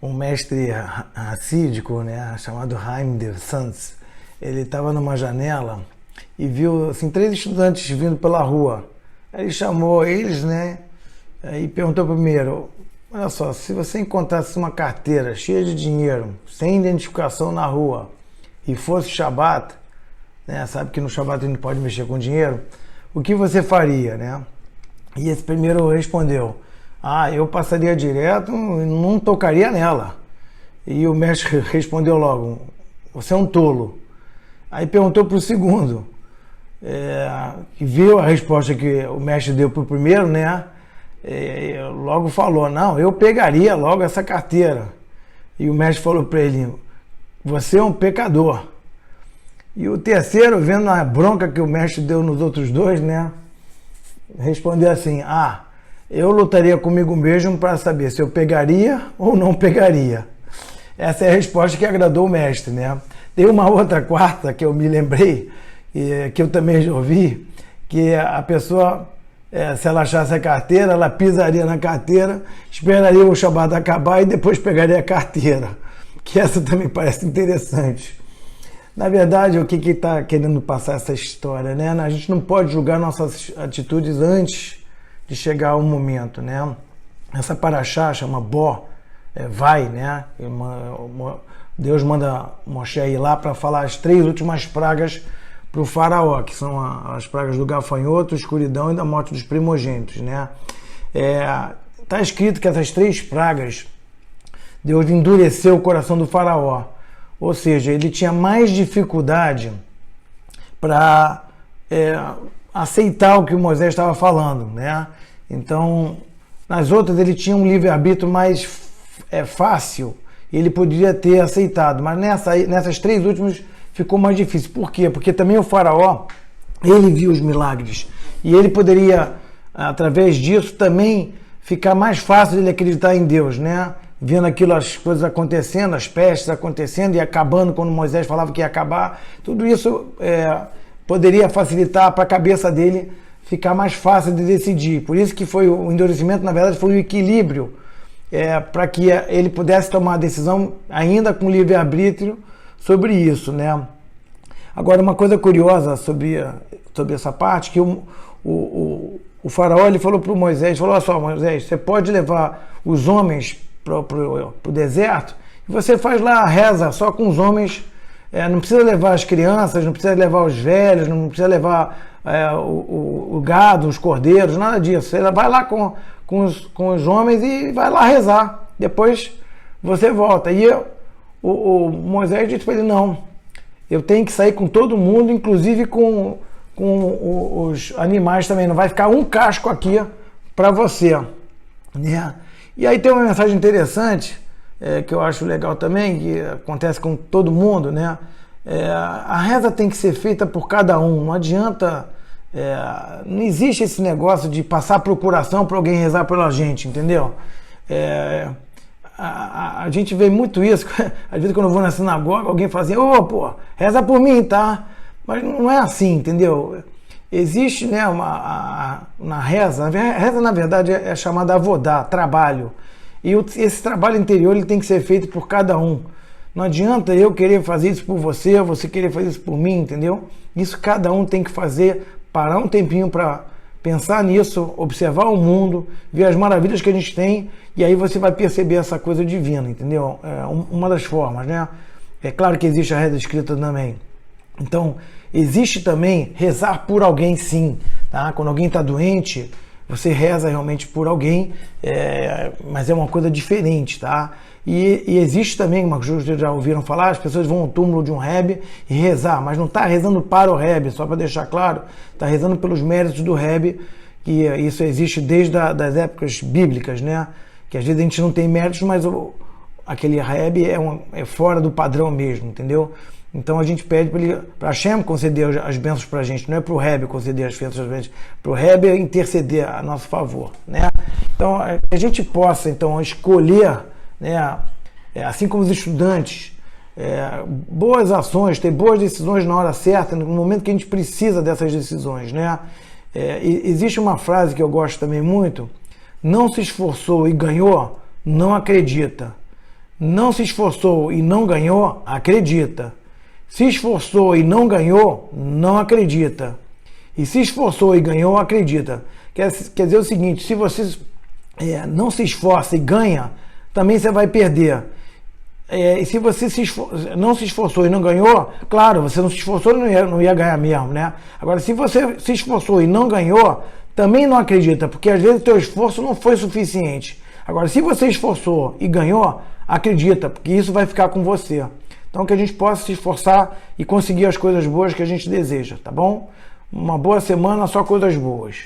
um mestre racídico, né, chamado Haim de Sanz. Ele estava numa janela e viu assim, 3 estudantes vindo pela rua. Aí ele chamou eles, né, e perguntou primeiro: olha só, se você encontrasse uma carteira cheia de dinheiro, sem identificação na rua, e fosse Shabat, né, sabe que no Shabat a gente pode mexer com dinheiro, o que você faria, né? E esse primeiro respondeu: eu passaria direto e não tocaria nela. E o mestre respondeu logo: você é um tolo. Aí perguntou para o segundo, que viu a resposta que o mestre deu para o primeiro, né? Logo falou: não, eu pegaria logo essa carteira. E o mestre falou para ele: você é um pecador. E o terceiro, vendo a bronca que o mestre deu nos outros dois, né, respondeu assim: eu lutaria comigo mesmo para saber se eu pegaria ou não pegaria. Essa é a resposta que agradou o mestre, né? Tem uma outra quarta que eu me lembrei, que eu também já ouvi, que a pessoa, se ela achasse a carteira, ela pisaria na carteira, esperaria o Shabat acabar e depois pegaria a carteira. Que essa também parece interessante. Na verdade, o que está querendo passar essa história, né? A gente não pode julgar nossas atitudes antes de chegar o momento, né? Essa paraxá chama Bó, vai, né? Deus manda Moshe ir lá para falar as 3 últimas pragas para o faraó, que são as pragas do gafanhoto, escuridão e da morte dos primogênitos, né? Tá escrito que essas 3 pragas, Deus endureceu o coração do faraó, ou seja, ele tinha mais dificuldade para aceitar o que o Moisés estava falando, né? Então, nas outras ele tinha um livre-arbítrio mais fácil, ele poderia ter aceitado, mas nessas 3 últimas ficou mais difícil. Por quê? Porque também o faraó, ele viu os milagres, e ele poderia, através disso, também ficar mais fácil de ele acreditar em Deus, né? Vendo aquilo, as coisas acontecendo, as pestes acontecendo e acabando quando Moisés falava que ia acabar, tudo isso poderia facilitar para a cabeça dele ficar mais fácil de decidir. Por isso que foi o endurecimento, na verdade, foi o equilíbrio, para que ele pudesse tomar a decisão ainda com livre-arbítrio sobre isso, né? Agora, uma coisa curiosa sobre essa parte, que o faraó ele falou para o Moisés, olha só, Moisés, você pode levar os homens para o deserto, e você faz lá a reza só com os homens, não precisa levar as crianças, não precisa levar os velhos, não precisa levar o gado, os cordeiros, nada disso. Você vai lá com os homens e vai lá rezar, depois você volta. E o Moisés disse para ele: não, eu tenho que sair com todo mundo, inclusive com os animais também, não vai ficar um casco aqui para você, né? E aí tem uma mensagem interessante, que eu acho legal também, que acontece com todo mundo, né? A reza tem que ser feita por cada um, não adianta, não existe esse negócio de passar procuração para alguém rezar pela gente, entendeu? A gente vê muito isso, às vezes quando eu vou na sinagoga, alguém fala assim: reza por mim, tá? Mas não é assim, entendeu? Existe, né, na reza na verdade é chamada avodá, trabalho. E esse trabalho interior ele tem que ser feito por cada um. Não adianta eu querer fazer isso por você, você querer fazer isso por mim, entendeu? Isso cada um tem que fazer, parar um tempinho para pensar nisso, observar o mundo, ver as maravilhas que a gente tem, e aí você vai perceber essa coisa divina, entendeu? Uma das formas, né? É claro que existe a reza escrita também. Então, existe também rezar por alguém, sim, tá? Quando alguém está doente, você reza realmente por alguém, mas é uma coisa diferente, tá? E existe também, como vocês já ouviram falar, as pessoas vão ao túmulo de um Rebbe e rezar, mas não está rezando para o Rebbe, só para deixar claro, está rezando pelos méritos do Rebbe, que isso existe desde das épocas bíblicas, né? Que às vezes a gente não tem méritos, mas aquele Rebbe é fora do padrão mesmo, entendeu? Então a gente pede para Hashem conceder as bênçãos para a gente, não é para o Rebbe conceder as bênçãos para a gente, para o Rebbe interceder a nosso favor, né? Então a gente possa então escolher, né, assim como os estudantes, boas ações, ter boas decisões na hora certa, no momento que a gente precisa dessas decisões, né? Existe uma frase que eu gosto também muito: não se esforçou e ganhou, não acredita. Não se esforçou e não ganhou, acredita. Se esforçou e não ganhou, não acredita. E se esforçou e ganhou, acredita. Quer dizer o seguinte, se você não se esforça e ganha, também você vai perder. E se você não se esforçou e não ganhou, claro, você não se esforçou e não ia ganhar mesmo, né? Agora, se você se esforçou e não ganhou, também não acredita, porque às vezes o teu esforço não foi suficiente. Agora, se você esforçou e ganhou, acredita, porque isso vai ficar com você. Então, que a gente possa se esforçar e conseguir as coisas boas que a gente deseja, tá bom? Uma boa semana, só coisas boas.